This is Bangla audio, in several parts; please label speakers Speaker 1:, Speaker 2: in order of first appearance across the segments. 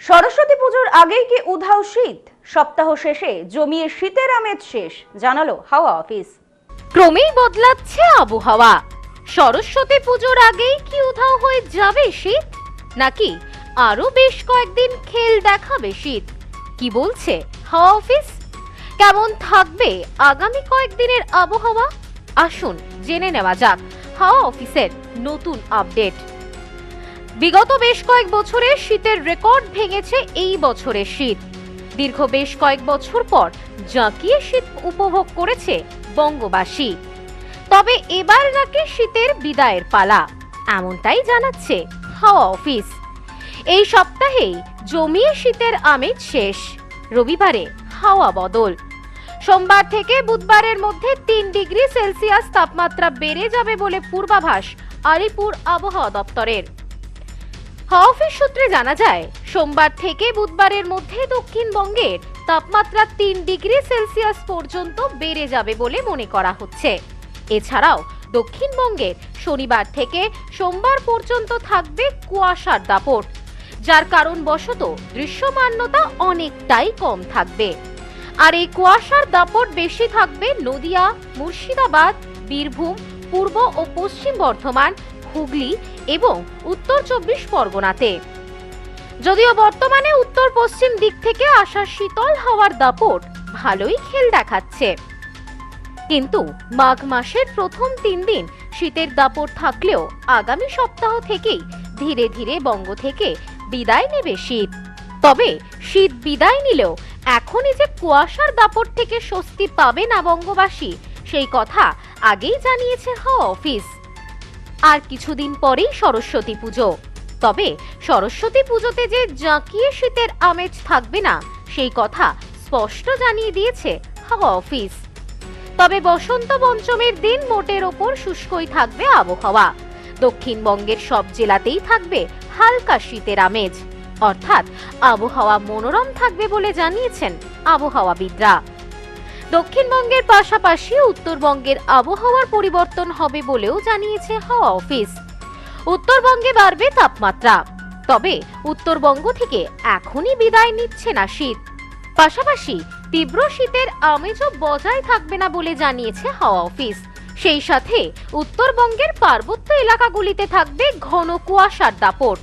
Speaker 1: সরস্বতী পুজোর আগেই কি উধাও শীত? সপ্তাহ শেষে জমিয়ে শীতের আমেজ শেষ, জানালো হাওয়া অফিস।
Speaker 2: ক্রমেই বদলাচ্ছে আবহাওয়া। সরস্বতী পুজোর আগেই কি উধাও হয়ে যাবে শীত, নাকি আরো বেশ কয়েকদিন খেল দেখাবে শীত? কি বলছে হাওয়া অফিস? কেমন থাকবে আগামী কয়েকদিনের আবহাওয়া? আসুন জেনে নেওয়া যাক হাওয়া অফিসের নতুন আপডেট। বিগত বেশ কয়েক বছরে শীতের রেকর্ড ভেঙেছে এই বছরের শীত। দীর্ঘ বেশ কয়েক বছর পর জাঁকিয়ে শীত উপভোগ করেছে বঙ্গবাসী। তবে এবার নাকি শীতের বিদায়ের পালা, এমনটাই জানাচ্ছে হাওয়া অফিস। এই সপ্তাহেই জমিয়ে শীতের আমেজ শেষ। রবিবারে হাওয়া বদল। সোমবার থেকে বুধবারের মধ্যে 3 ডিগ্রি সেলসিয়াস তাপমাত্রা বেড়ে যাবে বলে পূর্বাভাস আলিপুর আবহাওয়া দপ্তরের। হাওয়া অফিস সূত্রে জানা যায়, সোমবার থেকে বুধবারের মধ্যে দক্ষিণবঙ্গের তাপমাত্রা 3 ডিগ্রি সেলসিয়াস পর্যন্ত বেড়ে যাবে বলে মনে করা হচ্ছে। এছাড়াও দক্ষিণবঙ্গের শনিবার থেকে সোমবার পর্যন্ত থাকবে কুয়াশার দাপট, যার কারণবশত দৃশ্যমানতা অনেকটাই কম থাকবে। আর এই কুয়াশার দাপট বেশি থাকবে নদিয়া, মুর্শিদাবাদ, বীরভূম, পূর্ব ও পশ্চিম বর্ধমান, হুগলি এবং উত্তর 24 পরগনাতে। যদিও বর্তমানে উত্তর পশ্চিম দিক থেকে আসা শীতল হাওয়ার দাপট ভালোই খেল দেখাচ্ছে, কিন্তু মাঘ মাসের প্রথম 3 দিন শীতের দাপট থাকলেও আগামী সপ্তাহ থেকেই ধীরে ধীরে বঙ্গ থেকে বিদায় নেবে শীত। তবে শীত বিদায় নিলেও এখনই যে কুয়াশার দাপট থেকে স্বস্তি পাবে না বঙ্গবাসী, সেই কথা আগেই জানিয়েছে হাওয়া অফিস। আর কিছুদিন পরেই সরস্বতী পুজো। তবে সরস্বতী পুজোতে যে জাঁকিয়ে শীতের আমেজ থাকবে না, সেই কথা স্পষ্ট জানিয়ে দিয়েছে হাওয়া অফিস। তবে বসন্ত পঞ্চমীর দিন মোটের ওপর শুষ্কই থাকবে আবহাওয়া। দক্ষিণবঙ্গের সব জেলাতেই থাকবে হালকা শীতের আমেজ, অর্থাৎ আবহাওয়া মনোরম থাকবে বলে জানিয়েছেন আবহাওয়াবিদরা। দক্ষিণবঙ্গের পাশাপাশি উত্তরবঙ্গের আবহাওয়ার পরিবর্তন হবে বলেও জানিয়েছে হাওয়া অফিস। উত্তরবঙ্গে বাড়বে তাপমাত্রা, তবে উত্তরবঙ্গ থেকে এখনই বিদায় নিচ্ছে না শীত। পাশাপাশি তীব্র শীতের আমেজও বজায় থাকবে না বলে জানিয়েছে হাওয়া অফিস। সেই সাথে উত্তরবঙ্গের পার্বত্য এলাকাগুলিতে থাকবে ঘন কুয়াশার দাপট,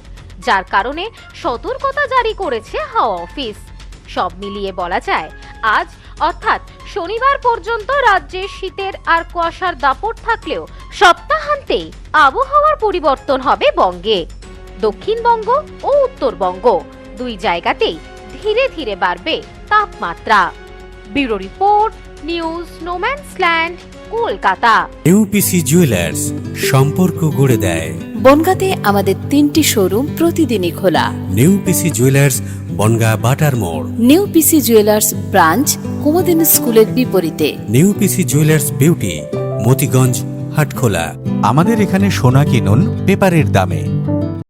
Speaker 2: যার কারণে সতর্কতা জারি করেছে হাওয়া অফিস। সব মিলিয়ে বলা যায়, আজ অর্থাৎ শনিবার পর্যন্ত রাজ্যে শীতের আর কুয়াশার দাপট থাকলেও সপ্তাহান্তেই আবহাওয়ার পরিবর্তন হবে বঙ্গে। দক্ষিণবঙ্গ ও উত্তরবঙ্গ দুই জায়গাতেই ধীরে ধীরে বাড়বে তাপমাত্রা। Bureau report, news no man's land, Kolkata.
Speaker 3: UPC jewellers, সম্পর্ক গড়ে দেয়।
Speaker 4: বনগাঁতে আমাদের 3টি শোরুম প্রতিদিনই খোলা।
Speaker 3: ইউপিসি জুয়েলার্স, বনগাঁ বাটার মোড়।
Speaker 4: ইউপিসি জুয়েলার্স ব্রাঞ্চ কুমুদিন স্কুলের বিপরীতে।
Speaker 3: UPC jewellers beauty, Motiganj, Hatkhola.
Speaker 5: আমাদের এখানে সোনা কিনুন পেপারের দামে।